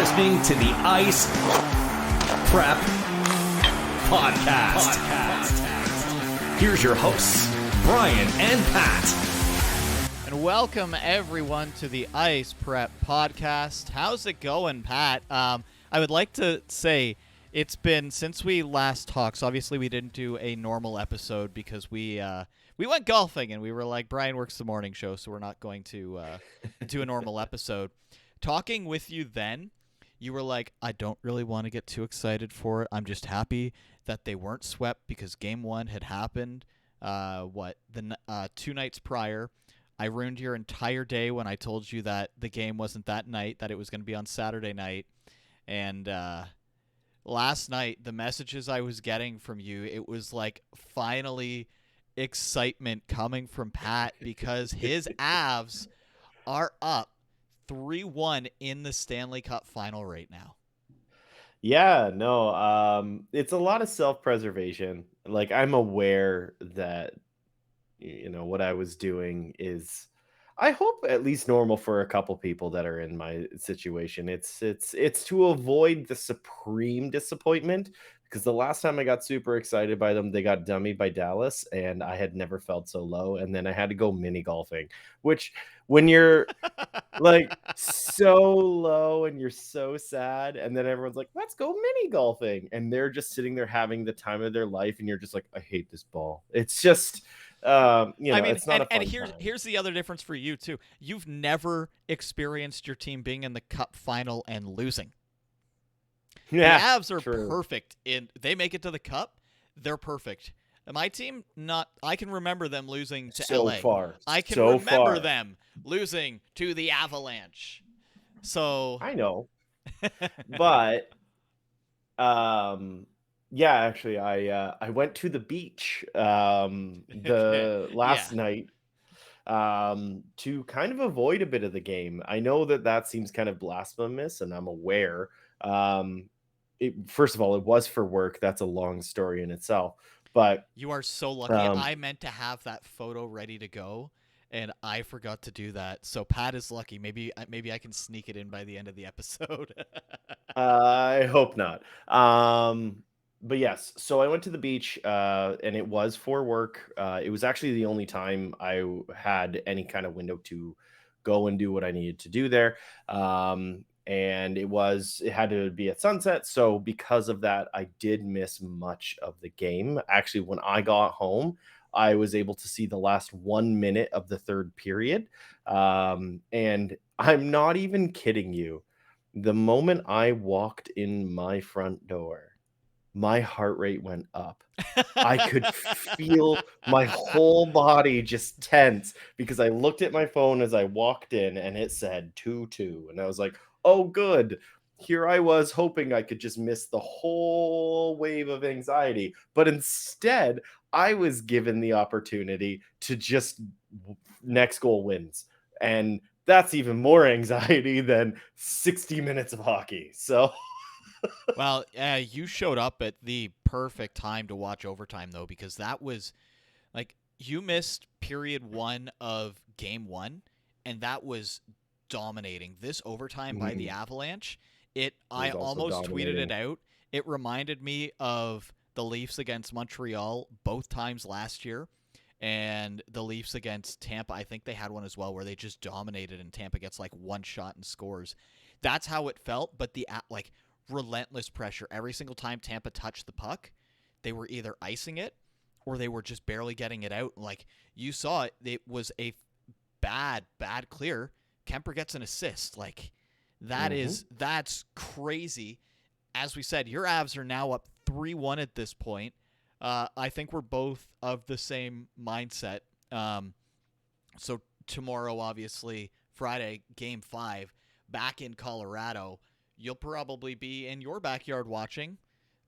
listening to the Ice Prep Podcast. Here's your hosts, Brian and Pat. And welcome everyone to the Ice Prep Podcast. How's it going, Pat? I would like to say it's been since we last talked. So obviously we didn't do a normal episode because we went golfing and we were like, Brian works the morning show, so we're not going to do a normal episode. Talking with you then, you were like, I don't really want to get too excited for it. I'm just happy that they weren't swept because game one had happened. 2 nights prior. I ruined your entire day when I told you that the game wasn't that night, that it was going to be on Saturday night. And last night, the messages I was getting from you, it was like finally excitement coming from Pat because his Avs are up 3-1 in the Stanley Cup final right now. Yeah, no, it's a lot of self-preservation. Like, I'm aware that, what I was doing is, I hope, at least normal for a couple people that are in my situation. It's to avoid the supreme disappointment, because the last time I got super excited by them, they got dummied by Dallas, and I had never felt so low. And then I had to go mini golfing, which when you're like so low and you're so sad, and then everyone's like, let's go mini golfing, and they're just sitting there having the time of their life, and you're just like, I hate this ball. It's just it's not a fun time. Here's the other difference for you too. You've never experienced your team being in the cup final and losing. Yeah, the Avs are true. perfect they make it to the cup, they're perfect. And my team, not. I can remember them losing to So LA. far. I can So remember far. them losing to the Avalanche. So I know. But yeah, actually I went to the beach the last night to kind of avoid a bit of the game. I know that seems kind of blasphemous, and I'm aware. First of all, it was for work. That's a long story in itself. But you are so lucky. I meant to have that photo ready to go, and I forgot to do that. So Pat is lucky. Maybe I can sneak it in by the end of the episode. I hope not. But yes, so I went to the beach, and it was for work. It was actually the only time I had any kind of window to go and do what I needed to do there. And it had to be at sunset. So because of that, I did miss much of the game. Actually, when I got home, I was able to see the last 1 minute of the third period. And I'm not even kidding you. The moment I walked in my front door, my heart rate went up. I could feel my whole body just tense because I looked at my phone as I walked in and it said 2-2. And I was like, oh, good. Here I was hoping I could just miss the whole wave of anxiety. But instead, I was given the opportunity to just next goal wins. And that's even more anxiety than 60 minutes of hockey. So... Well, you showed up at the perfect time to watch overtime, though, because that was like you missed period 1 of game 1, and that was dominating. This overtime by the Avalanche, I almost tweeted it out. It reminded me of the Leafs against Montreal both times last year, and the Leafs against Tampa. I think they had one as well where they just dominated, and Tampa gets like one shot and scores. That's how it felt, but the relentless pressure. Every single time Tampa touched the puck, they were either icing it or they were just barely getting it out. Like you saw it was a bad clear. Kemper gets an assist. Like that's crazy. As we said, your Avs are now up 3-1 at this point. I think we're both of the same mindset. So tomorrow, obviously, Friday, game 5, back in Colorado. You'll probably be in your backyard watching.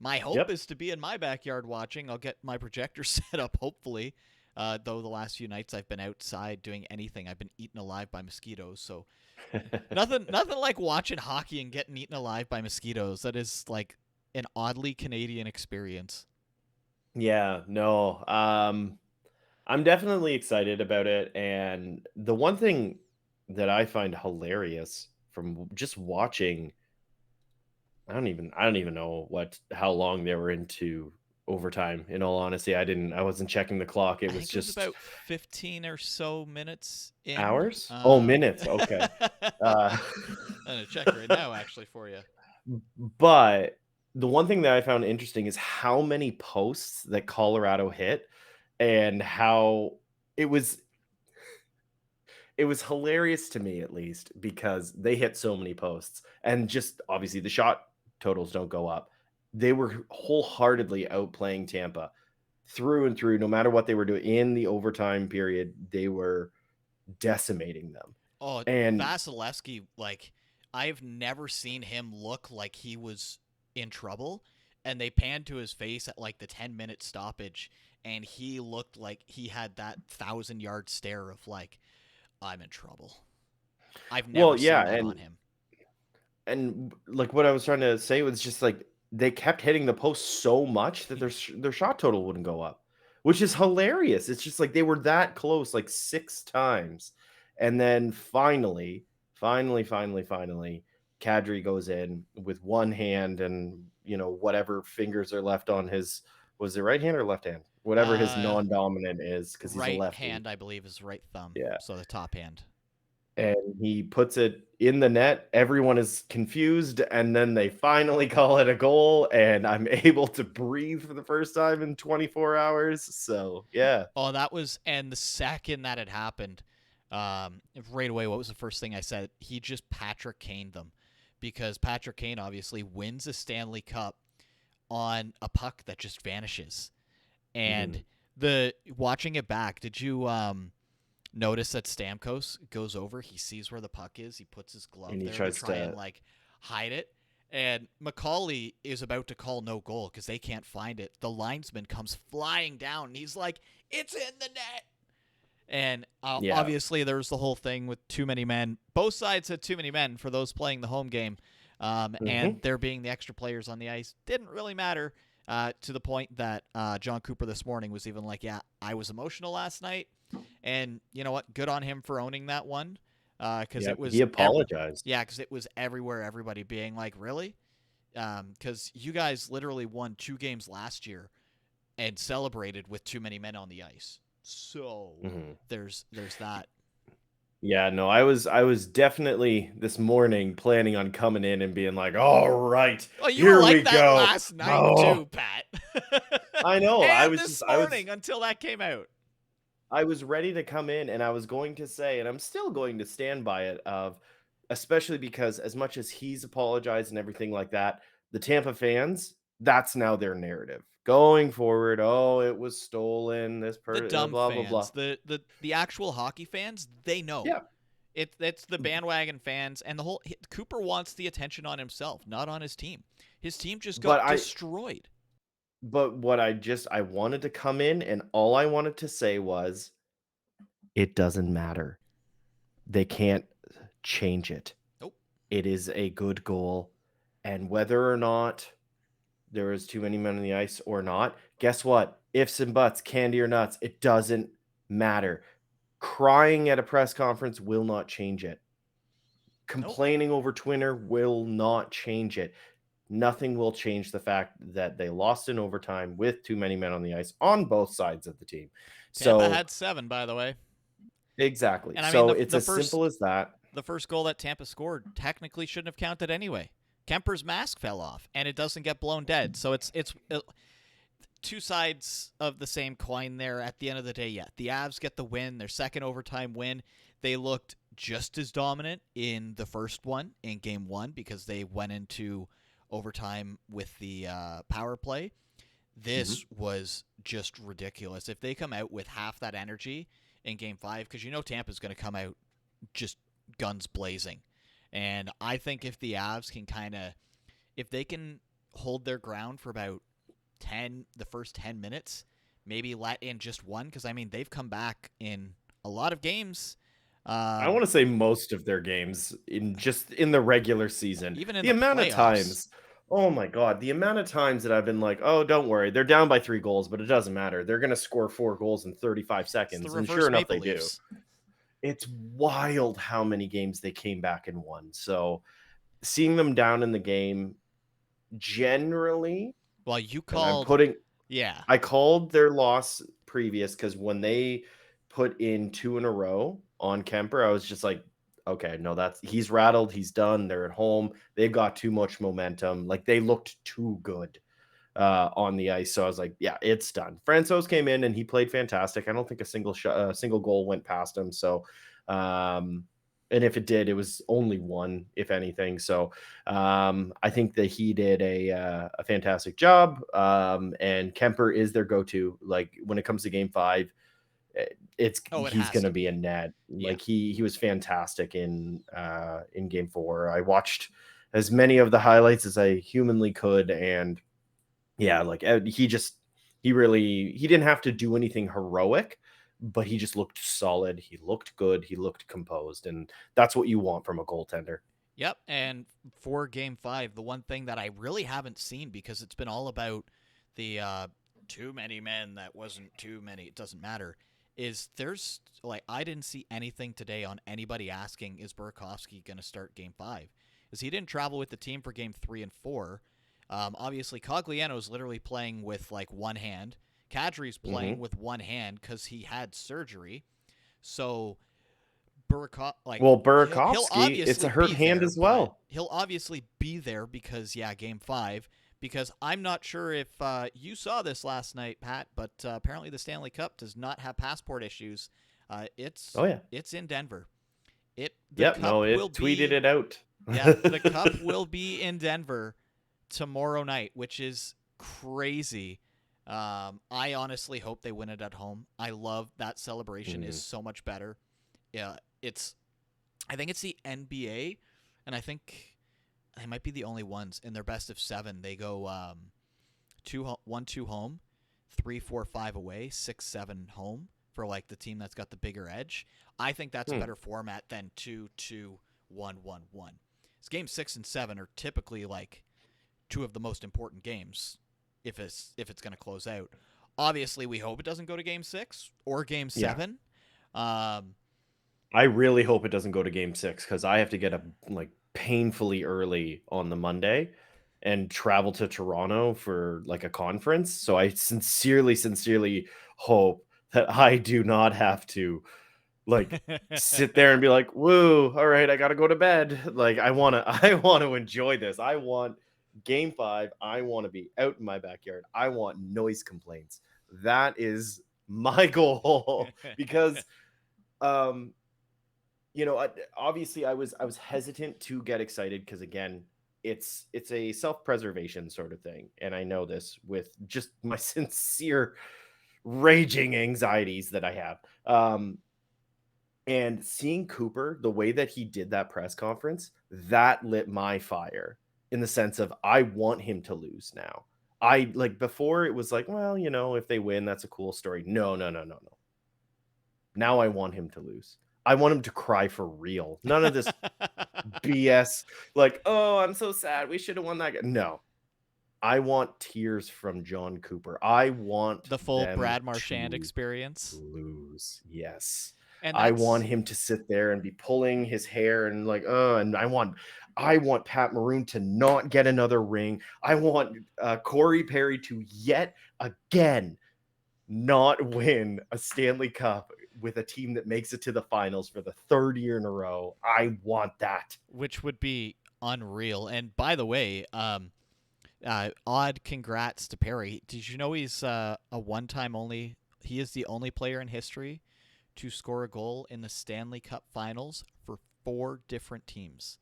My hope is to be in my backyard watching. I'll get my projector set up, hopefully. Though the last few nights I've been outside doing anything. I've been eaten alive by mosquitoes. So nothing like watching hockey and getting eaten alive by mosquitoes. That is like an oddly Canadian experience. Yeah, no. I'm definitely excited about it. And the one thing that I find hilarious from just watching I don't even know how long they were into overtime. In all honesty, I wasn't checking the clock. It I was think it was just about 15 or so minutes in. hours. Oh, minutes. I'm Okay. Uh, gonna check right now actually for you. but the one thing that I found interesting is how many posts that Colorado hit, and how it was it was hilarious to me, at least, because they hit so many posts, and just obviously the shot totals don't go up. They were wholeheartedly outplaying Tampa through and through. No matter what they were doing in the overtime period, they were decimating them. Oh, And Vasilevsky, like I've never seen him look like he was in trouble. And they panned to his face at like the 10-minute stoppage, and he looked like he had that 1,000-yard stare of like, I'm in trouble. I've never well, seen yeah, that on him. and like what I was trying to say was just like they kept hitting the post so much that their shot total wouldn't go up, which is hilarious. It's just like they were that close like 6 times, and then finally, Kadri goes in with one hand, and whatever fingers are left on his, was it right hand or left hand, whatever his Uh, non-dominant is, because he's a right lefty. hand, I believe, is right thumb. Yeah, So the top hand. and he puts it in the net. Everyone is confused, and then they finally call it a goal, and I'm able to breathe for the first time in 24 hours. So, yeah. Oh, that was, and the second that had happened, right away, what was the first thing I said? He just Patrick Kane them, because Patrick Kane obviously wins a Stanley Cup on a puck that just vanishes. And Mhm. the watching it back, did you notice that Stamkos goes over, he sees where the puck is, he puts his glove And he there to tries try and to, like hide it. And Macaulay is about to call no goal because they can't find it. The linesman comes flying down, and he's like, "It's in the net!" And yeah. obviously, there's the whole thing with too many men. Both sides had too many men for those playing the home game, and Mhm. there being the extra players on the ice didn't really matter. To the point that John Cooper this morning was even like, "Yeah, I was emotional last night," and you know what? Good on him for owning that one, because Yeah. it He was apologized. yeah, because it was everywhere. Everybody being like, "Really?" Because you guys literally won 2 games last year and celebrated with too many men on the ice. So Mhm. there's that. Yeah, no, I was definitely this morning planning on coming in and being like, "All right, Oh, you were here we like that go." last night Oh, too, Pat. I know. And this morning until that came out. I was ready to come in, and I was going to say, and I'm still going to stand by it, of especially because as much as he's apologized and everything like that, the Tampa fans, that's now their narrative going forward. Oh, it was stolen. The dumb Blah blah blah. fans, the actual hockey fans, they know. Yeah, It's the bandwagon fans, and the whole Cooper wants the attention on himself, not on his team. His team just but got I destroyed. but what I wanted to come in, and all I wanted to say was, it doesn't matter. They can't change it. Nope. It is a good goal, and whether or not there is too many men on the ice or not, guess what? Ifs and buts, candy or nuts, it doesn't matter. Crying at a press conference will not change it. Nope. Complaining over Twitter will not change it. Nothing will change the fact that they lost in overtime with too many men on the ice on both sides of the team. Tampa So, had 7, by the way. exactly. And I mean So the it's the as simple first as that. the first goal that Tampa scored technically shouldn't have counted anyway. Kemper's mask fell off, and it doesn't get blown dead. So it's two sides of the same coin there. At the end of the day, yeah, the Avs get the win, their second overtime win. They looked just as dominant in the first one in Game 1 because they went into overtime with the power play. Mhm. This was just ridiculous. If they come out with half that energy in Game 5, because Tampa's going to come out just guns blazing. And I think if the Avs can if they can hold their ground for about the first 10 minutes, maybe let in just one, because I mean, they've come back in a lot of games. I want to say most of their games in the regular season. Even in The the amount of playoffs. times, oh my god, the amount of times that I've been like, "Oh, don't worry, they're down by 3 goals, but it doesn't matter. They're going to score 4 goals in 35 It's the seconds." And sure reverse enough Maple they do. Leafs. It's wild how many games they came back and won. So, seeing them down in the game, generally, Well, you and I'm called, putting yeah, I called their loss previous because when they put in 2 in a row on Kemper, I was just like, okay, no, he's rattled, he's done. They're at home. They've got too much momentum. Like they looked too good on the ice. So I was like, yeah, it's done. Francouz came in and he played fantastic. I don't think a single goal went past him. So, and if it did, it was only one, if anything. So, I think that he did a fantastic job. And Kemper is their go-to. Like when it comes to Game 5, oh, it he's has going to to be be. a net. Yeah. Like he was fantastic in Game 4. I watched as many of the highlights as I humanly could, and yeah, like he didn't have to do anything heroic, but he just looked solid. He looked good. He looked composed, and that's what you want from a goaltender. Yep. And for Game 5, the one thing that I really haven't seen, because it's been all about the too many men that wasn't too many, it doesn't matter, is there's like, I didn't see anything today on anybody asking, is Burakovsky going to start Game 5? Because he didn't travel with the team for Game 3 and 4. Obviously, Cogliano is literally playing with like one hand. Kadri's playing with one hand because he had surgery. So Well, he'll Burakovsky, it's obviously a hurt be hand there, as but well. he'll obviously be there because Game 5. Because I'm not sure if you saw this last night, Pat, but apparently the Stanley Cup does not have passport issues. Oh yeah. It's in Denver. The Yep. cup No, will it tweeted be it out. yeah, the cup will be in Denver tomorrow night, which is crazy. I honestly hope they win it at home. I love that celebration is so much better. Yeah, I think it's the NBA, and I think they might be the only ones in their best of 7. They go 1-2 home, 3-4-5 away, 6-7 home for like the team that's got the bigger edge. I think that's a better format than 2-2-1-1-1. Game 6 and 7 are typically like two of the most important games if it's going to close out. Obviously, we hope it doesn't go to Game 6 or Game 7. I really hope it doesn't go to Game 6 because I have to get up like painfully early on the Monday and travel to Toronto for like a conference. So I sincerely hope that I do not have to like sit there and be like, woo, all right, I gotta go to bed. Like I want to enjoy this. I want Game 5. I want to be out in my backyard. I want noise complaints. That is my goal because obviously I was hesitant to get excited because again, it's a self-preservation sort of thing, and I know this with just my sincere raging anxieties that I have. And seeing Cooper, the way that he did that press conference, that lit my fire in the sense of I want him to lose now. I like before it was like, well, if they win, that's a cool story. No. Now I want him to lose. I want him to cry for real. None of this BS like, oh, I'm so sad. We should have won that. No. I want tears from John Cooper. I want the full them Brad Marchand to experience. lose. Yes. And I want him to sit there and be pulling his hair and like, and I want Pat Maroon to not get another ring. I want Corey Perry to yet again not win a Stanley Cup with a team that makes it to the finals for the 3rd year in a row. I want that. Which would be unreal. And by the way, odd congrats to Perry. Did you know he's a one-time only? He is the only player in history to score a goal in the Stanley Cup Finals for 4 different teams.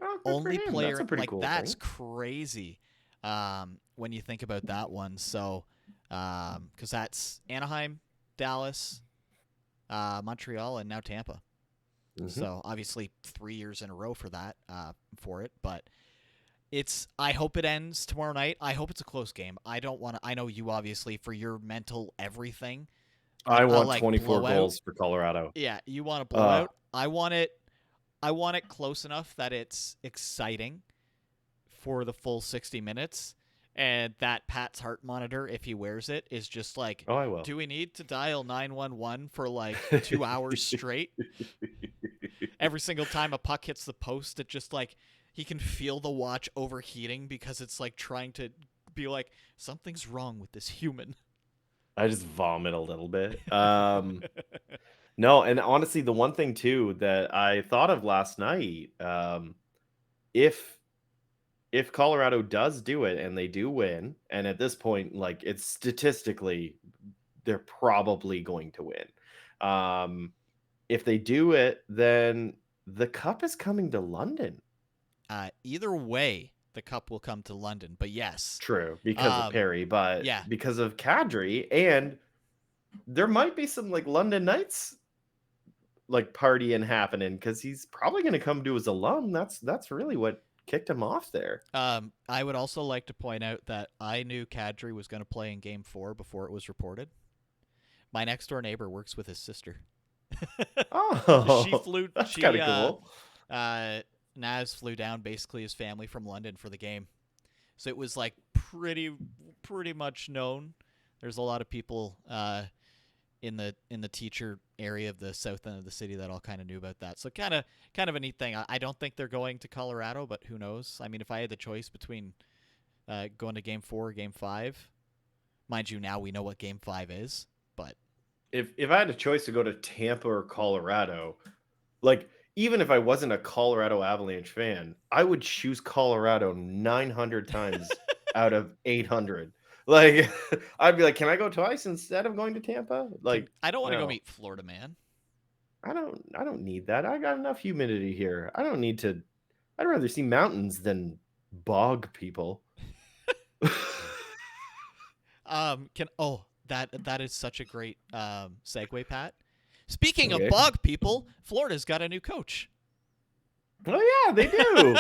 Oh, Only player, that's a pretty like cool that's thing. crazy. When you think about that one, so because that's Anaheim, Dallas, Montreal, and now Tampa. Mm-hmm. So obviously 3 years in a row for that for it, but. I hope it ends tomorrow night. I hope it's a close game. I know you obviously for your mental everything. I want like 24 goals for Colorado. Yeah, you want a blowout. I want it close enough that it's exciting for the full 60 minutes. And that Pat's heart monitor, if he wears it, is just like, I will. Do we need to dial 911 for like 2 hours straight? Every single time a puck hits the post, it just like he can feel the watch overheating because it's like trying to be like something's wrong with this human. I just vomit a little bit. No, and honestly, the one thing too that I thought of last night, if Colorado does do it and they do win, and at this point, like it's statistically, they're probably going to win. If they do it, then the cup is coming to London. Either way, the cup will come to London. But yes, True, because of Perry, but yeah. because of Kadri, and there might be some like London Knights like partying happening because he's probably going to come to his alum. That's really what kicked him off there. I would also like to point out that I knew Kadri was going to play in Game 4 before it was reported. My next door neighbor works with his sister. Oh, she flew. That's kind of cool. Naz flew down basically his family from London for the game, so it was like pretty much known. There's a lot of people in the teacher area of the south end of the city that all kind of knew about that. So kind of a neat thing. I don't think they're going to Colorado, but who knows? I mean, if I had the choice between going to Game 4 or Game 5, mind you, now we know what Game 5 is, but if I had a choice to go to Tampa or Colorado, like even if I wasn't a Colorado Avalanche fan, I would choose Colorado 900 times out of 800. Like I'd be like, can I go twice instead of going to Tampa? Like I don't want to go meet Florida man. I don't need that. I got enough humidity here. I don't need to. I'd rather see mountains than bog people. That is such a great segue, Pat. Speaking of bog people, Florida's got a new coach. Oh yeah, they do.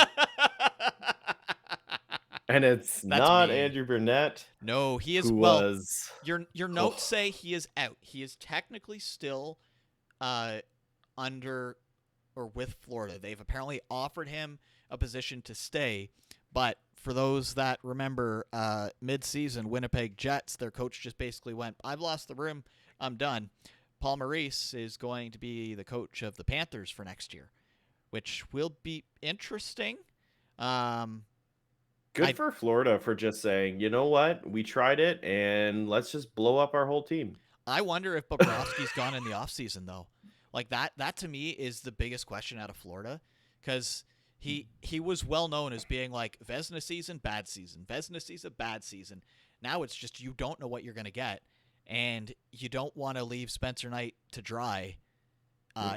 And it's not me. Andrew Burnett. No, he is. Your notes say he is out. He is technically still under or with Florida. They've apparently offered him a position to stay, but for those that remember, mid-season Winnipeg Jets, their coach just basically went, "I've lost the room. I'm done." Paul Maurice is going to be the coach of the Panthers for next year, which will be interesting. Good for Florida for just saying, you know what, we tried it, and let's just blow up our whole team. I wonder if Bobrovsky's gone in the offseason, though. Like, that to me is the biggest question out of Florida, because he was well known as being like, Vezina season, bad season. Vezina season, bad season. Now it's just you don't know what you're going to get, and you don't want to leave Spencer Knight to dry.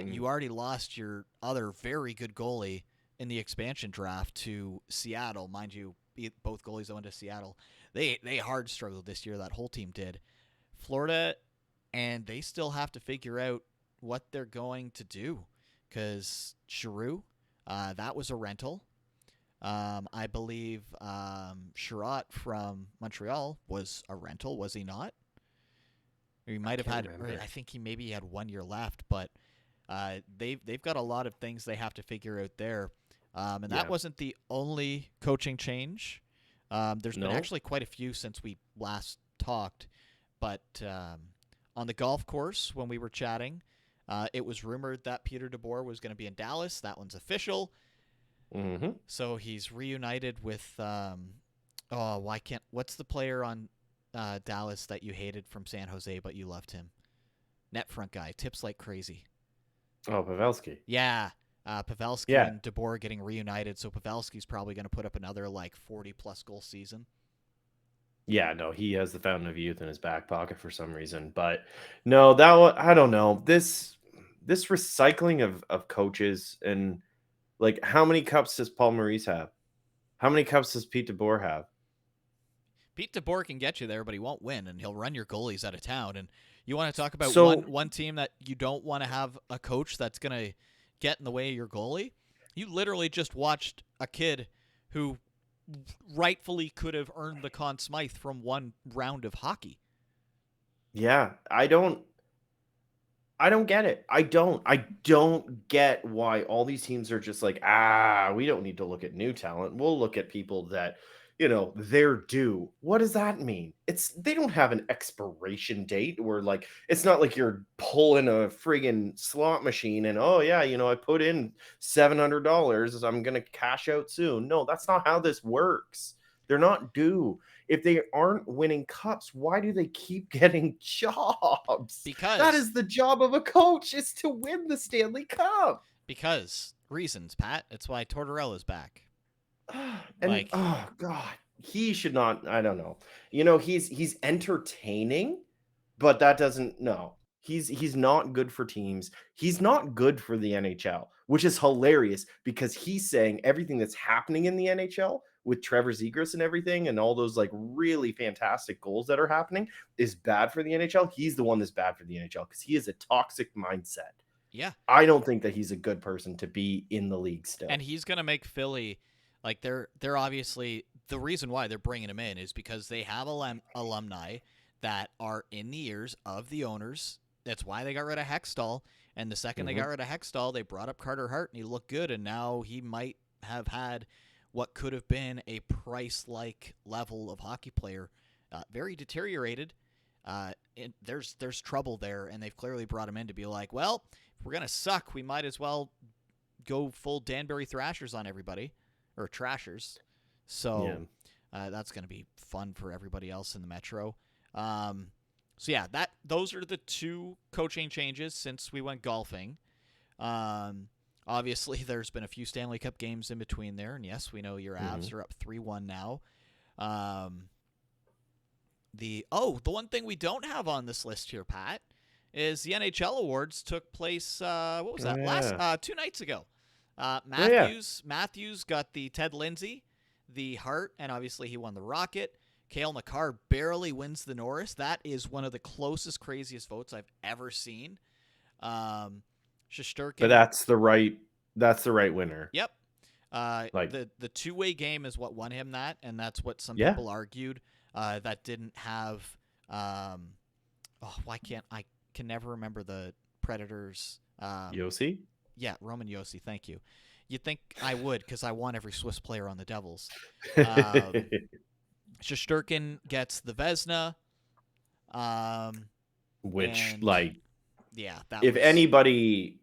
You already lost your other very good goalie in the expansion draft to Seattle. Mind you, both goalies that went to Seattle. They hard struggled this year. That whole team did. Florida, and they still have to figure out what they're going to do, because Giroux, that was a rental. I believe Sherratt from Montreal was a rental, was he not? Or he might have had. I think he maybe had 1 year left, but they've got a lot of things they have to figure out there. And that wasn't the only coaching change. There's been actually quite a few since we last talked. But on the golf course, when we were chatting, it was rumored that Peter DeBoer was going to be in Dallas. That one's official. Mm-hmm. So he's reunited with what's the player on Dallas that you hated from San Jose but you loved him? Net front guy, tips like crazy. Oh, Pavelski. Yeah. Pavelski and DeBoer getting reunited, so Pavelski's probably going to put up another like 40-plus goal season. Yeah, no, he has the fountain of youth in his back pocket for some reason. But no, that one, I don't know. This recycling of coaches, and like, how many cups does Paul Maurice have? How many cups does Pete DeBoer have? Pete DeBoer can get you there, but he won't win, and he'll run your goalies out of town. And you want to talk about one team that you don't want to have a coach that's going to get in the way of your goalie? You literally just watched a kid who rightfully could have earned the Conn Smythe from one round of hockey. Yeah, I don't get it. I don't get why all these teams are just like, we don't need to look at new talent. We'll look at people that, they're due. What does that mean? They don't have an expiration date where like it's not like you're pulling a friggin' slot machine and oh yeah, I put in $700, I'm gonna cash out soon. No, that's not how this works. They're not due. If they aren't winning cups, why do they keep getting jobs? Because that is the job of a coach, is to win the Stanley Cup. Because reasons, Pat. It's why Tortorella's back. And oh god, he should not. I don't know. He's entertaining, but that doesn't. No, he's not good for teams. He's not good for the NHL, which is hilarious because he's saying everything that's happening in the NHL with Trevor Zegras and everything, and all those like really fantastic goals that are happening is bad for the NHL. He's the one that's bad for the NHL because he has a toxic mindset. Yeah, I don't think that he's a good person to be in the league still. And he's gonna make Philly. Like they're obviously the reason why they're bringing him in is because they have alumni that are in the ears of the owners. That's why they got rid of Hextall. And the second they got rid of Hextall, they brought up Carter Hart, and he looked good. And now he might have had what could have been a Price-like level of hockey player, very deteriorated. There's trouble there, and they've clearly brought him in to be like, well, if we're gonna suck, we might as well go full Danbury Thrashers on everybody. Or Trashers. So that's going to be fun for everybody else in the Metro. Those are the two coaching changes since we went golfing. Obviously, there's been a few Stanley Cup games in between there. And yes, we know your Avs are up 3-1 now. The one thing we don't have on this list here, Pat, is the NHL awards took place, what was that, last 2 nights ago. Matthews got the Ted Lindsay, the Hart, and obviously he won the Rocket. Cale Makar barely wins the Norris. That is one of the closest, craziest votes I've ever seen. Shesterkin, but that's the right winner. Yep. The two-way game is what won him that, and that's what some people argued. That didn't have. I can never remember the Predators. Yossi? Yeah, Roman Josi, thank you. You'd think I would because I want every Swiss player on the Devils. Shesterkin gets the Vezina. Anybody,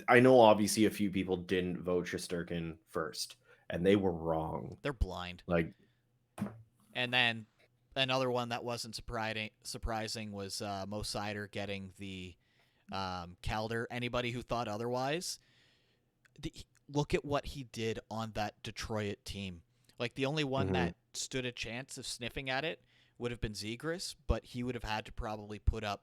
I know obviously a few people didn't vote Shesterkin first, and they were wrong. They're blind. And then another one that wasn't surprising was Mo Seider getting the Calder. Anybody who thought otherwise, look at what he did on that Detroit team. Like the only one that stood a chance of sniffing at it would have been Zegras, but he would have had to probably put up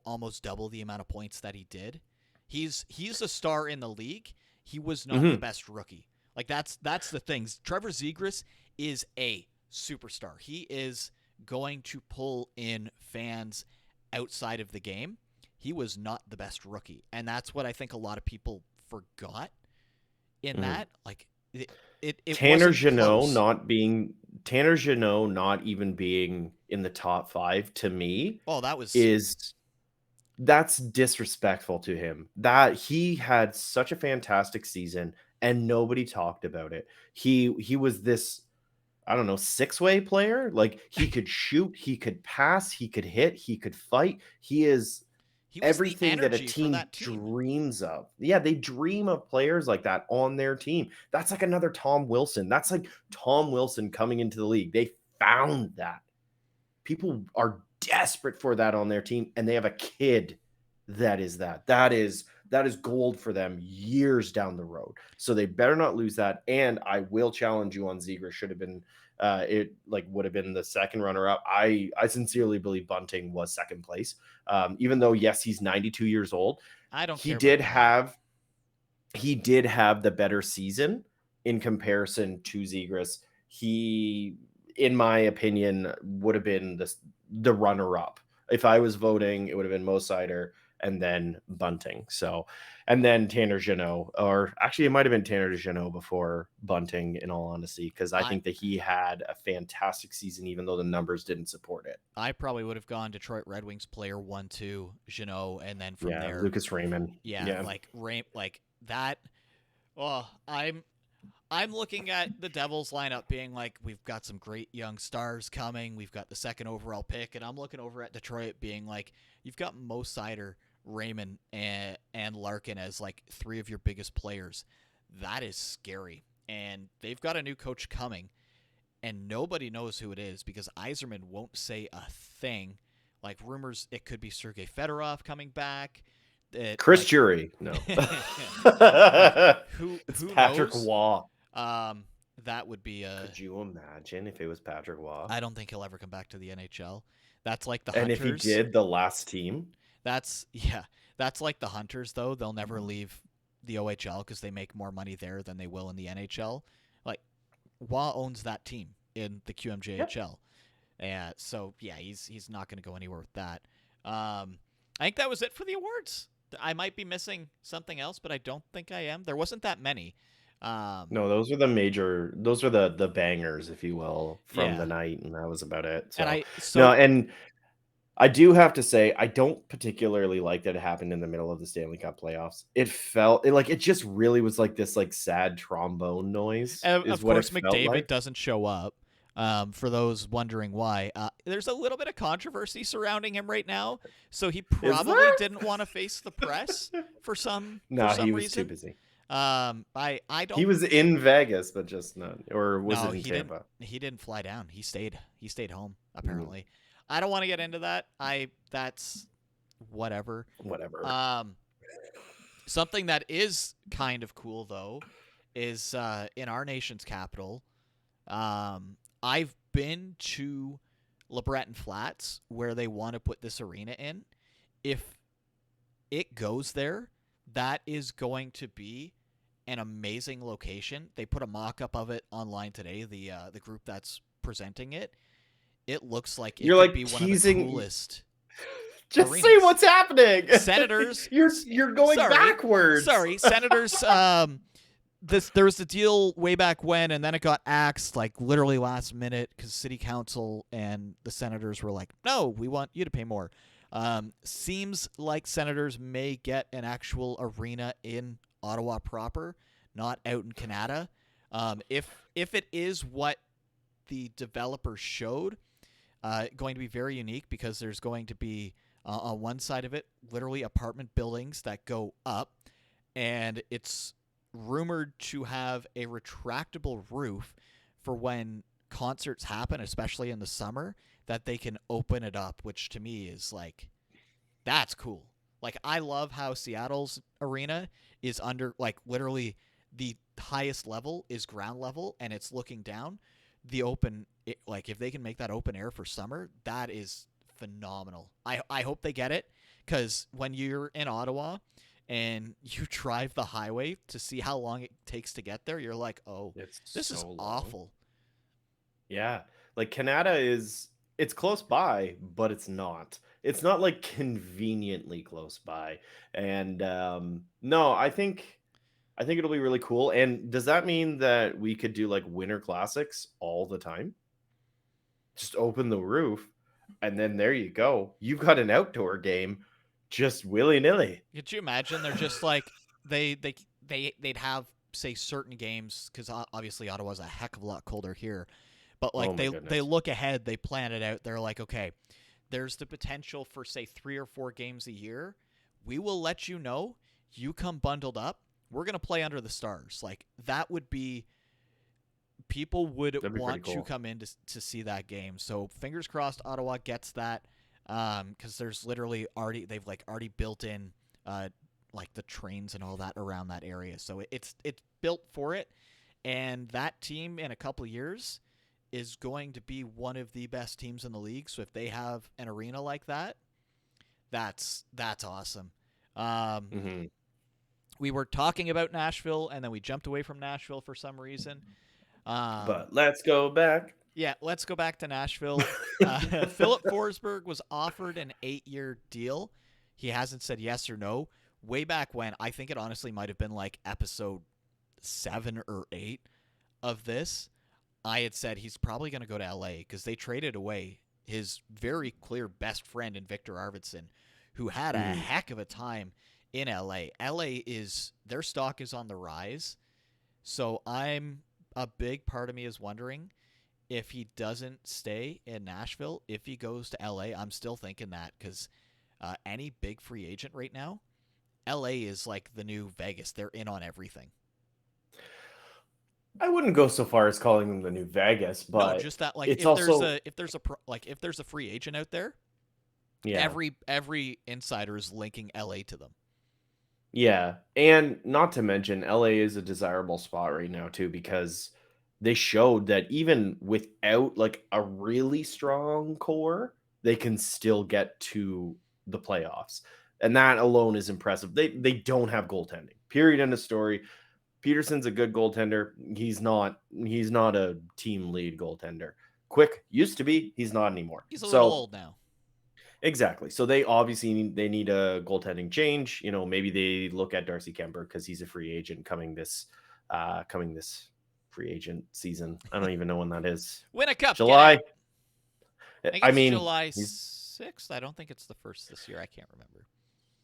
almost double the amount of points that he did. He's a star in the league. He was not the best rookie. Like that's the thing. Trevor Zegras is a superstar. He is going to pull in fans outside of the game. He was not the best rookie, and that's what I think a lot of people forgot in that. Like it Tanner Jeannot not even being in the top 5 to me. Oh, that's disrespectful to him. That he had such a fantastic season and nobody talked about it. He was this, I don't know, 6-way player. Like he could shoot, he could pass, he could hit, he could fight. He is everything that a team dreams of. Yeah, they dream of players like that on their team. That's like another Tom Wilson. That's like Tom Wilson coming into the league. They found that. People are desperate for that on their team, and they have a kid that is that. That is gold for them years down the road. So they better not lose that. And I will challenge you on Zegras. Should have been would have been the second runner-up. I sincerely believe Bunting was second place. Even though, yes, he's 92 years old. I don't care. He did have the better season in comparison to Zegras. He, in my opinion, would have been the runner-up. If I was voting, it would have been Mo Seider and then Bunting. So, and then Tanner Jeannot, or actually it might have been Tanner Jeannot before Bunting, in all honesty, because I think that he had a fantastic season, even though the numbers didn't support it. I probably would have gone Detroit Red Wings player 1-2, Jeannot, and then from there, Lucas Raymond. Like that. Oh, I'm looking at the Devils lineup being like, we've got some great young stars coming. We've got the second overall pick. And I'm looking over at Detroit being like, you've got Mo Seider, Raymond, and Larkin as like three of your biggest players. That is scary. And they've got a new coach coming, and nobody knows who it is because Yzerman won't say a thing. Like rumors, it could be Sergei Fedorov coming back. Chris Jury. No. who It's who Patrick knows? Waugh. That would be a. Could you imagine if it was Patrick Waugh? I don't think he'll ever come back to the NHL. That's like the And Hunters. if he did, the last team? That's like the Hunters though. They'll never leave the OHL because they make more money there than they will in the NHL. Like Waugh owns that team in the QMJHL. And so yeah, he's not going to go anywhere with that. I think that was it for the awards. I might be missing something else, but I don't think I am. There wasn't that many. No, those are the major. Those are the bangers, if you will, from Yeah. the night, and that was about it. So, And no, and I do have to say, I don't particularly like that it happened in the middle of the Stanley Cup playoffs. It felt like it just really was like this like sad trombone noise. Of course, McDavid doesn't show up. For those wondering why, there's a little bit of controversy surrounding him right now. So he probably didn't want to face the press for some he was reason. too busy. I don't. He was in Vegas, but just not, or was it in Tampa? He didn't fly down. He stayed home apparently. I don't want to get into that. That's whatever. Whatever. Something that is kind of cool though is in our nation's capital. I've been to LeBreton Flats where they want to put this arena in. If it goes there, that is going to be an amazing location. They put a mock-up of it online today, the group that's presenting it. It looks like it could be one of the coolest. Just arenas. say what's happening. Senators, you're going backwards. Sorry, Senators. There was the deal way back when, and then it got axed like literally last minute because City Council and the Senators were like, "No, we want you to pay more." Seems like Senators may get an actual arena in Ottawa proper, not out in Canada. If it is what the developer showed, going to be very unique because there's going to be on one side of it literally apartment buildings that go up, and it's rumored to have a retractable roof for when concerts happen, especially in the summer, that they can open it up, which to me is like, that's cool. Like, I love how Seattle's arena is under, like, literally the highest level is ground level and it's looking down. Like, if they can make that open air for summer, that is phenomenal. I hope they get it, because when you're in Ottawa and you drive the highway to see how long it takes to get there, you're like, oh, this is awful. Yeah. Like Canada it's close by, but it's not. It's not like conveniently close by. And no, I think it'll be really cool. And does that mean that we could do like winter classics all the time? Just open the roof and then there you go. You've got an outdoor game. Just willy-nilly. Could you imagine? They're just like they'd have, say, certain games, because obviously Ottawa's a heck of a lot colder here, but like they look ahead, they plan it out. They're like, okay, there's the potential for say 3 or 4 games a year. We will let you know. You come bundled up. We're gonna play under the stars. Like, that would be. People would want to come in to see that game. So fingers crossed Ottawa gets that. Because there's literally they've already built in like the trains and all that around that area, so it's built for it, and that team in a couple of years is going to be one of the best teams in the league. So if they have an arena like that, that's awesome. We were talking about Nashville, and then we jumped away from Nashville for some reason. But let's go back. Yeah, let's go back to Nashville. Philip Forsberg was offered an 8-year deal. He hasn't said yes or no. Way back when, I think it honestly might have been like episode 7 or 8 of this, I had said he's probably going to go to LA because they traded away his very clear best friend in Victor Arvidsson, who had a heck of a time in LA. LA their stock is on the rise. So a big part of me is wondering if he doesn't stay in Nashville, if he goes to LA. I'm still thinking that because any big free agent right now, LA is like the new Vegas. They're in on everything. I wouldn't go so far as calling them the new Vegas, No, but just that like it's also if there's a free agent out there, yeah. every insider is linking LA to them. Yeah, and not to mention LA is a desirable spot right now too because they showed that even without like a really strong core, they can still get to the playoffs. And that alone is impressive. They don't have goaltending. Period, end of story. Peterson's a good goaltender. He's not a team lead goaltender. Quick used to be, he's not anymore. He's a little So old now. exactly. So they obviously need a goaltending change. Maybe they look at Darcy Kemper because he's a free agent coming this free agent season. I don't even know when that is. Win a cup. July. I think I it's mean, July he's 6th. I don't think it's the first this year. I can't remember.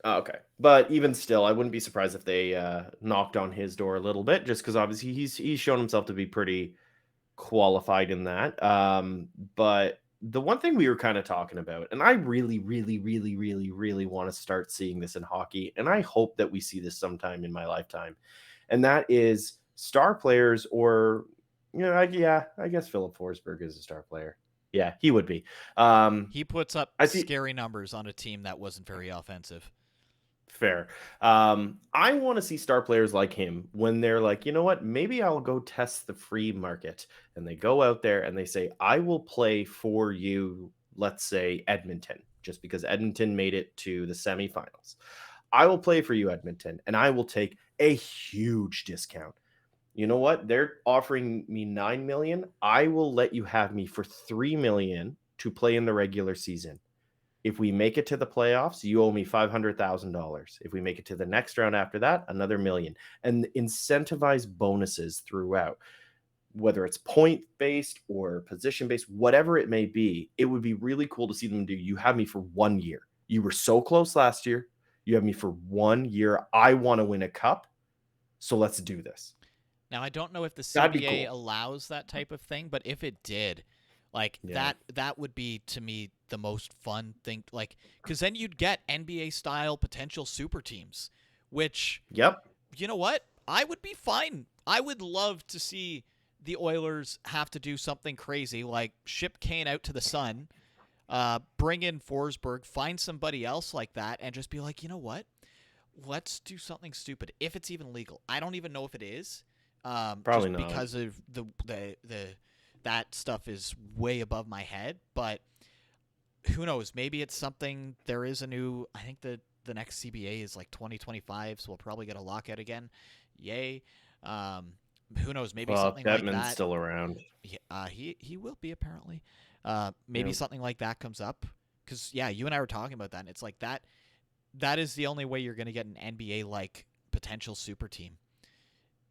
okay. But even still, I wouldn't be surprised if they knocked on his door a little bit, just because obviously he's shown himself to be pretty qualified in that. But the one thing we were kind of talking about, and I really, really, really, really, really want to start seeing this in hockey, and I hope that we see this sometime in my lifetime, and that is star players, or I guess Philip Forsberg is a star player. Yeah, he would be. He puts up I see. scary numbers on a team that wasn't very offensive. Fair. I want to see star players like him when they're like, you know what, maybe I'll go test the free market. And they go out there and they say, I will play for you, let's say Edmonton, just because Edmonton made it to the semifinals. I will play for you, Edmonton, and I will take a huge discount. You know what? They're offering me 9 million. I will let you have me for 3 million to play in the regular season. If we make it to the playoffs, you owe me $500,000. If we make it to the next round after that, another million. And incentivize bonuses throughout, whether it's point based or position based, whatever it may be. It would be really cool to see them do. You have me for 1 year. You were so close last year. You have me for 1 year. I want to win a cup. So let's do this. Now, I don't know if the That'd be CBA cool. allows that type of thing, but if it did, like Yeah. that would be to me the most fun thing, like because then you'd get NBA style potential super teams, which Yep. you know what? I would be fine. I would love to see the Oilers have to do something crazy, like ship Kane out to the sun, bring in Forsberg, find somebody else like that, and just be like, you know what? Let's do something stupid if it's even legal. I don't even know if it is. Probably just not. because of the that stuff is way above my head. But who knows? Maybe it's something. There is a new. I think the next CBA is like 2025, so we'll probably get a lockout again. Yay! Who knows? Maybe Well, something like Bettman's that. still around. He will be apparently. Maybe Yep. something like that comes up. Because yeah, you and I were talking about that. And it's like that. That is the only way you're going to get an NBA like potential super team.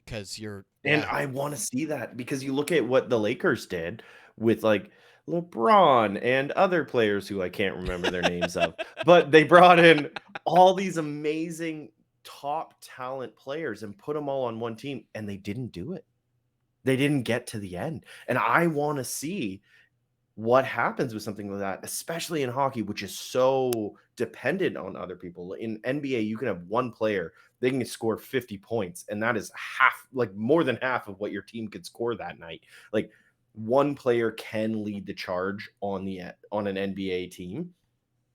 Because And I want to see that because you look at what the Lakers did with like LeBron and other players who I can't remember their names of, but they brought in all these amazing top talent players and put them all on one team, and they didn't do it. They didn't get to the end. And I want to see what happens with something like that, especially in hockey, which is so dependent on other people. In NBA, you can have one player, they can score 50 points, and that is half, like more than half of what your team could score that night. Like one player can lead the charge on an NBA team.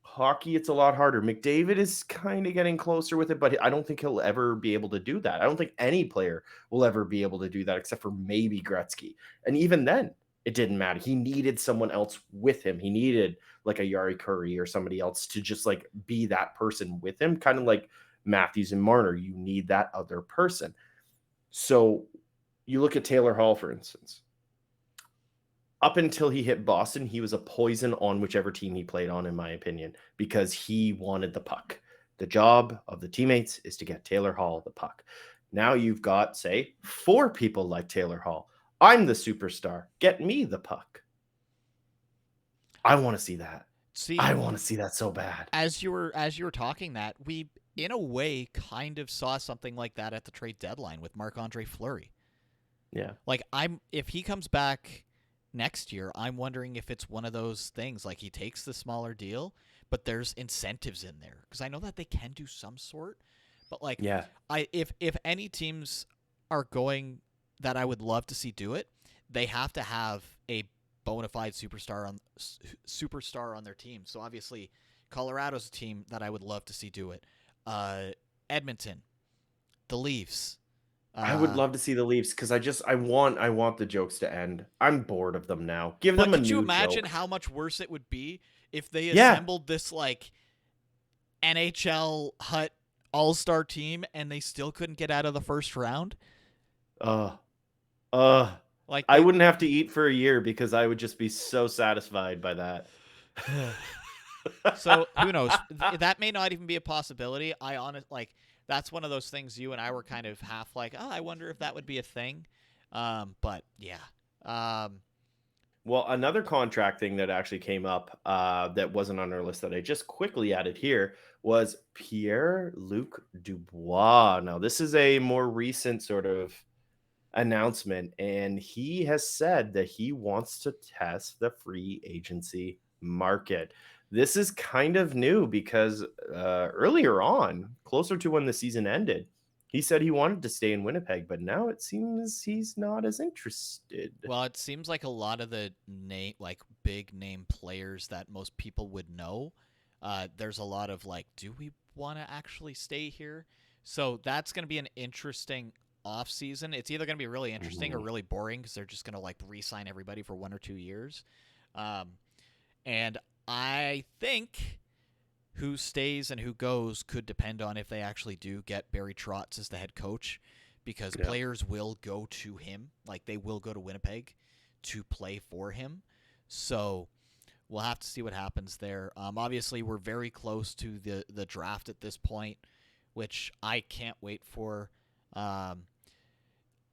Hockey, it's a lot harder. McDavid is kind of getting closer with it, but I don't think he'll ever be able to do that. I don't think any player will ever be able to do that except for maybe Gretzky. And even then, it didn't matter. He needed someone else with him. He needed like a Yari Curry or somebody else to just like be that person with him, kind of like Matthews and Marner. You need that other person. So you look at Taylor Hall, for instance. Up until he hit Boston, he was a poison on whichever team he played on, in my opinion, because he wanted the puck. The job of the teammates is to get Taylor Hall the puck. Now you've got, say, 4 people like Taylor Hall. I'm the superstar. Get me the puck. I want to see that. I want to see that so bad. As you were talking that, we in a way kind of saw something like that at the trade deadline with Marc-Andre Fleury. Yeah. Like if he comes back next year, I'm wondering if it's one of those things like he takes the smaller deal, but there's incentives in there because I know that they can do some sort, but like Yeah. if any teams are going that I would love to see do it, they have to have a bona fide superstar on their team. So obviously, Colorado's a team that I would love to see do it. Edmonton, the Leafs. I would love to see the Leafs because I want the jokes to end. I'm bored of them now. Give But them a could you new imagine joke. how much worse it would be if they Yeah. assembled this like NHL Hut All-Star team and they still couldn't get out of the first round? Uh, uh, Like I wouldn't have to eat for a year because I would just be so satisfied by that. So who knows? That may not even be a possibility. That's one of those things you and I were kind of half like, oh, I wonder if that would be a thing. But yeah. Well, another contract thing that actually came up that wasn't on our list that I just quickly added here was Pierre-Luc Dubois. Now, this is a more recent sort of announcement, and he has said that he wants to test the free agency market. This is kind of new because earlier on, closer to when the season ended, he said he wanted to stay in Winnipeg, but now it seems he's not as interested. Well, it seems like a lot of the big name players that most people would know. There's a lot of like, do we want to actually stay here? So that's going to be an interesting off season. It's either going to be really interesting or really boring because they're just going to like re-sign everybody for 1 or 2 years. And I think who stays and who goes could depend on if they actually do get Barry Trotz as the head coach, because players will go to him. Like they will go to Winnipeg to play for him. So we'll have to see what happens there. Obviously, we're very close to the draft at this point, which I can't wait for.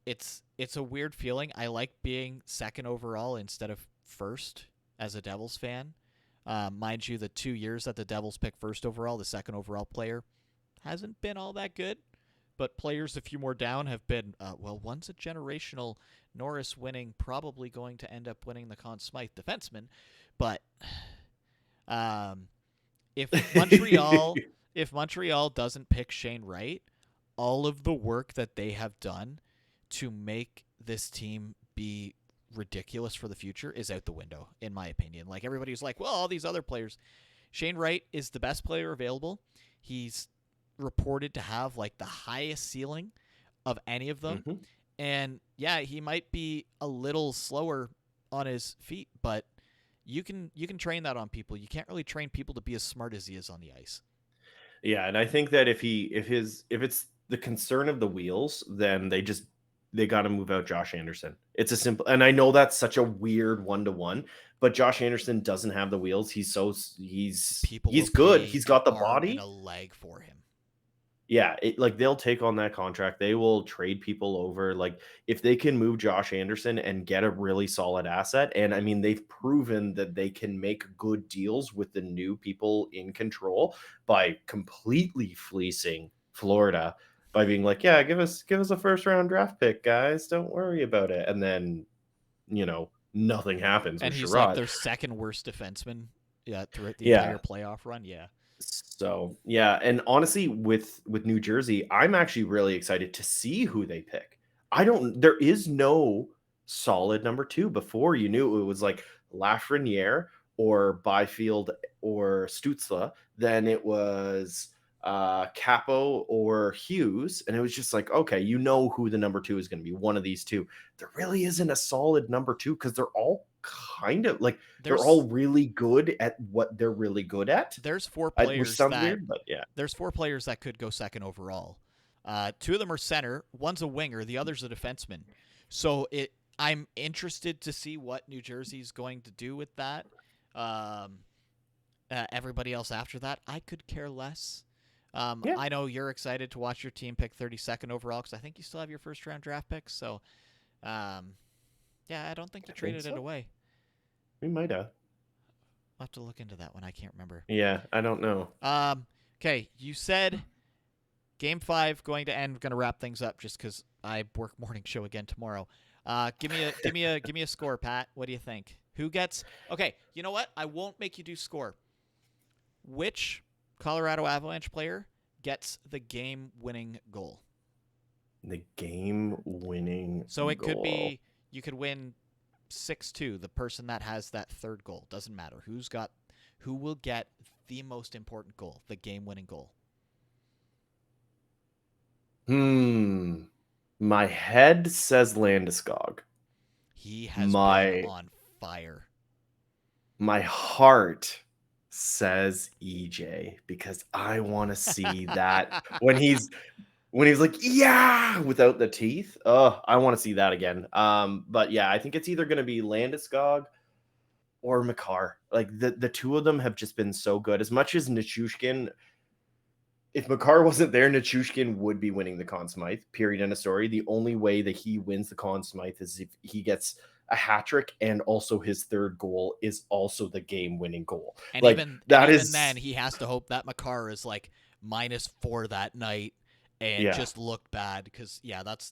It's a weird feeling. I like being second overall instead of first as a Devils fan. Mind you, the 2 years that the Devils picked first overall, the second overall player hasn't been all that good. But players a few more down have been, one's a generational Norris winning, probably going to end up winning the Conn Smythe defenseman. But if Montreal doesn't pick Shane Wright, all of the work that they have done to make this team be ridiculous for the future is out the window, in my opinion. Like everybody's like, well, all these other players. Shane Wright is the best player available. He's reported to have like the highest ceiling of any of them. Mhm. And yeah, he might be a little slower on his feet, but you can train that on people. You can't really train people to be as smart as he is on the ice. Yeah, and I think that if it's the concern of the wheels, then they got to move out Josh Anderson. It's a simple, and I know that's such a weird 1-to-1, but Josh Anderson doesn't have the wheels. He's good. He's got the body and a leg for him. Yeah, like they'll take on that contract. They will trade people over. Like if they can move Josh Anderson and get a really solid asset, and I mean they've proven that they can make good deals with the new people in control by completely fleecing Florida by being like, yeah, give us a first round draft pick, guys. Don't worry about it. And then, nothing happens. And with he's Sherrod. like their second worst defenseman throughout the entire playoff run. Yeah. So yeah, and honestly, with New Jersey, I'm actually really excited to see who they pick. There is no solid number 2. Before you knew it was like Lafreniere or Byfield or Stützle, then it was Capo or Hughes, and it was just like, okay, who the number 2 is going to be, one of these two. There really isn't a solid number 2 because they're all kind of like they're all really good at what they're really good at. There's 4 players which sounds weird, but yeah. There's 4 players that could go second overall. 2 of them are center, one's a winger, the other's a defenseman. So I'm interested to see what New Jersey's going to do with that. Everybody else after that, I could care less. I know you're excited to watch your team pick 32nd overall because I think you still have your first round draft pick. So, I don't think you traded it away. We might have. I'll have to look into that one. I can't remember. Yeah, I don't know. Okay, you said Game 5 going to end. We're going to wrap things up just because I work morning show again tomorrow. Give me a score, Pat. What do you think? Who gets? Okay, you know what? I won't make you do score. Which Colorado Avalanche player gets the game-winning goal? The game-winning. So it could goal. be you could win 6-2. The person that has that third goal doesn't matter. Who will get the most important goal, the game-winning goal? My head says Landeskog. He has been on fire. My heart says EJ because I want to see that when he's like, yeah, without the teeth. Oh, I want to see that again. But yeah, I think it's either going to be Landeskog or Makar. Like the two of them have just been so good. As much as Nichushkin, if Makar wasn't there, Nichushkin would be winning the Conn Smythe, period, end of story. The only way that he wins the Conn Smythe is if he gets a hat trick, and also his third goal is also the game-winning goal. And like even then, he has to hope that Makar is like -4 that night and just looked bad because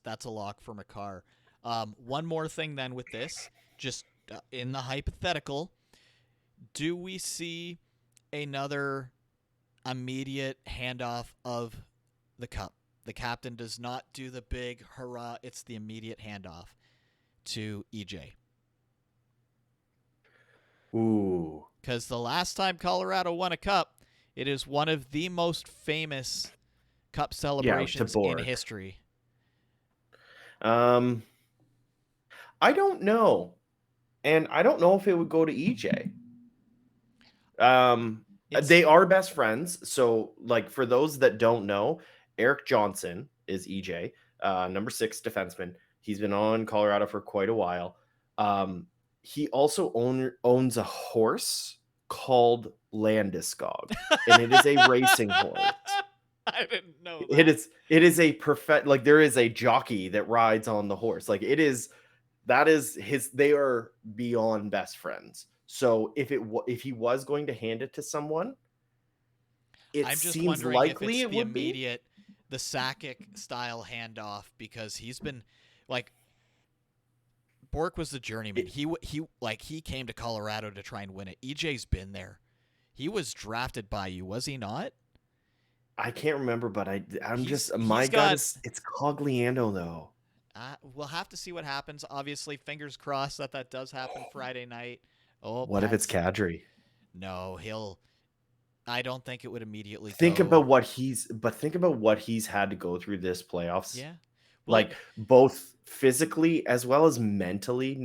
that's a lock for Makar. One more thing then with this, just in the hypothetical, do we see another immediate handoff of the cup? The captain does not do the big hurrah. It's the immediate handoff to EJ. Ooh. Because the last time Colorado won a cup, it is one of the most famous cup celebrations in history. I don't know. And I don't know if it would go to EJ. They are best friends. So, like, for those that don't know, Eric Johnson is EJ, number 6 defenseman. He's been on Colorado for quite a while. He also owns a horse called Landeskog, and it is a racing horse. I didn't know that. It is a perfect, like, there is a jockey that rides on the horse. Like, they are beyond best friends. So if he was going to hand it to someone, I'm just seems wondering likely if it's it would be the Sakic style handoff, because he's been like, Bork was the journeyman. He came to Colorado to try and win it. EJ's been there. He was drafted by you, was he not? I can't remember, but my gut is it's Cogliano though. We'll have to see what happens. Obviously, fingers crossed that does happen Friday night. Oh, what if it's Kadri? No, I don't think it would immediately think about what he's had to go through this playoffs. Yeah. Well, like, both physically as well as mentally,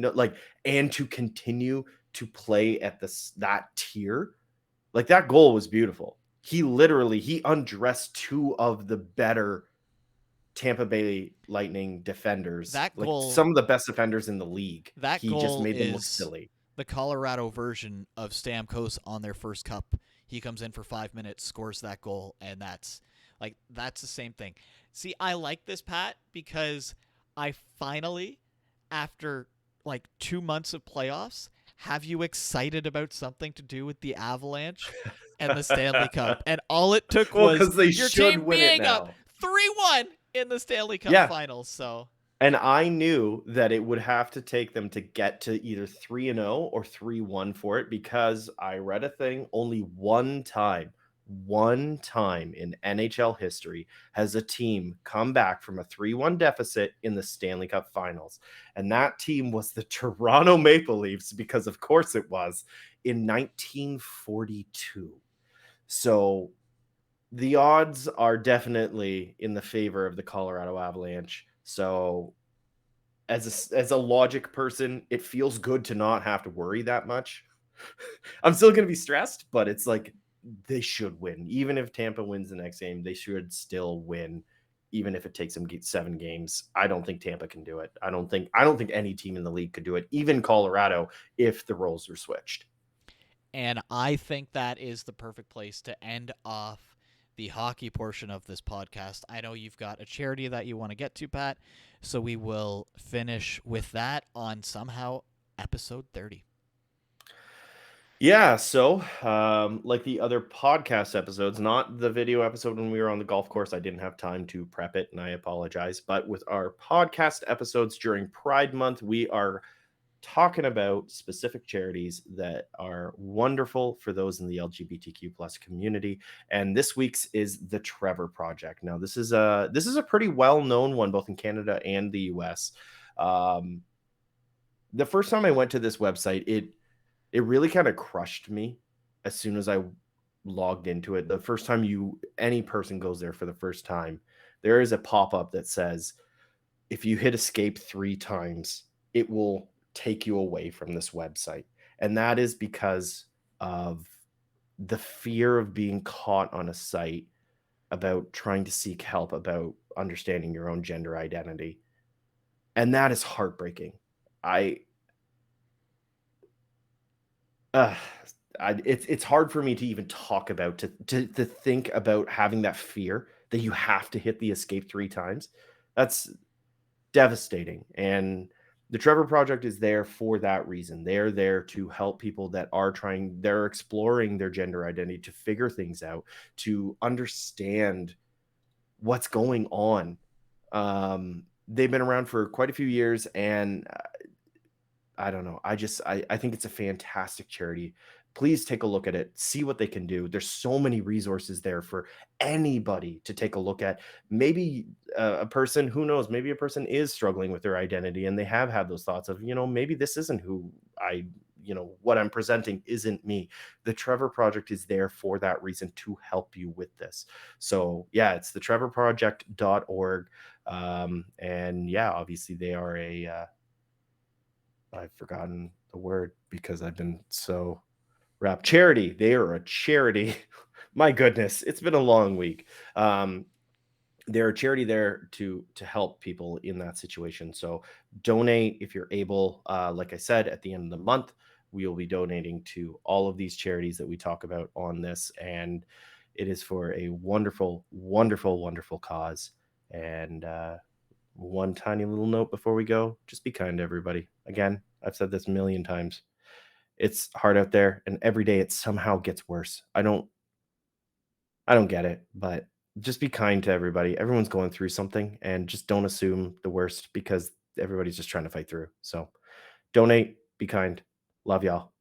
and to continue to play at that tier. Like, that goal was beautiful. He undressed 2 of the better Tampa Bay Lightning defenders. That goal, some of the best defenders in the league. That he goal just made them is look silly. The Colorado version of Stamkos on their first cup. He comes in for 5 minutes, scores that goal, and that's the same thing. See, I like this, Pat, because I finally, after 2 months of playoffs, have you excited about something to do with the Avalanche and the Stanley Cup. And all it took was your team being up 3-1 in the Stanley Cup Finals. So, and I knew that it would have to take them to get to either 3-0 or 3-1 for it, because I read a thing, only one time in NHL history has a team come back from a 3-1 deficit in the Stanley Cup Finals. And that team was the Toronto Maple Leafs, because of course it was, in 1942. So the odds are definitely in the favor of the Colorado Avalanche. So as a logic person, it feels good to not have to worry that much. I'm still going to be stressed, but it's like, they should win. Even if Tampa wins the next game, they should still win, even if it takes them 7 games. I don't think Tampa can do it. I don't think any team in the league could do it, even Colorado, if the roles were switched. And I think that is the perfect place to end off the hockey portion of this podcast. I know you've got a charity that you want to get to, Pat, so we will finish with that on somehow episode 30. Yeah, so like the other podcast episodes, not the video episode when we were on the golf course, I didn't have time to prep it and I apologize. But with our podcast episodes during Pride Month, we are talking about specific charities that are wonderful for those in the LGBTQ plus community. And this week's is the Trevor Project. Now, this is a pretty well-known one both in Canada and the US. Um, the first time I went to this website, it really kind of crushed me as soon as I logged into it. The first time any person goes there for the first time, there is a pop-up that says if you hit escape 3 times, it will take you away from this website. And that is because of the fear of being caught on a site about trying to seek help about understanding your own gender identity. And that is heartbreaking. I Uh, it's hard for me to even talk about to think about having that fear that you have to hit the escape 3 times. That's devastating, and the Trevor Project is there for that reason. They're there to help people that they're exploring their gender identity, to figure things out, to understand what's going on. They've been around for quite a few years, and I don't know. I think it's a fantastic charity. Please take a look at it. See what they can do. There's so many resources there for anybody to take a look at. Maybe a person, who knows, maybe a person is struggling with their identity and they have had those thoughts of, maybe this isn't who what I'm presenting isn't me. The Trevor Project is there for that reason, to help you with this. So, yeah, it's the trevorproject.org. And yeah, obviously they are I've forgotten the word because I've been so wrapped. Charity. They are a charity. My goodness, it's been a long week. They're a charity there to help people in that situation. So donate if you're able. Like I said, at the end of the month, we will be donating to all of these charities that we talk about on this, and it is for a wonderful, wonderful, wonderful cause. And one tiny little note before we go: just be kind to everybody. Again, I've said this a million times. It's hard out there, and every day it somehow gets worse. I don't get it, but just be kind to everybody. Everyone's going through something, and just don't assume the worst because everybody's just trying to fight through. So donate, be kind. Love y'all.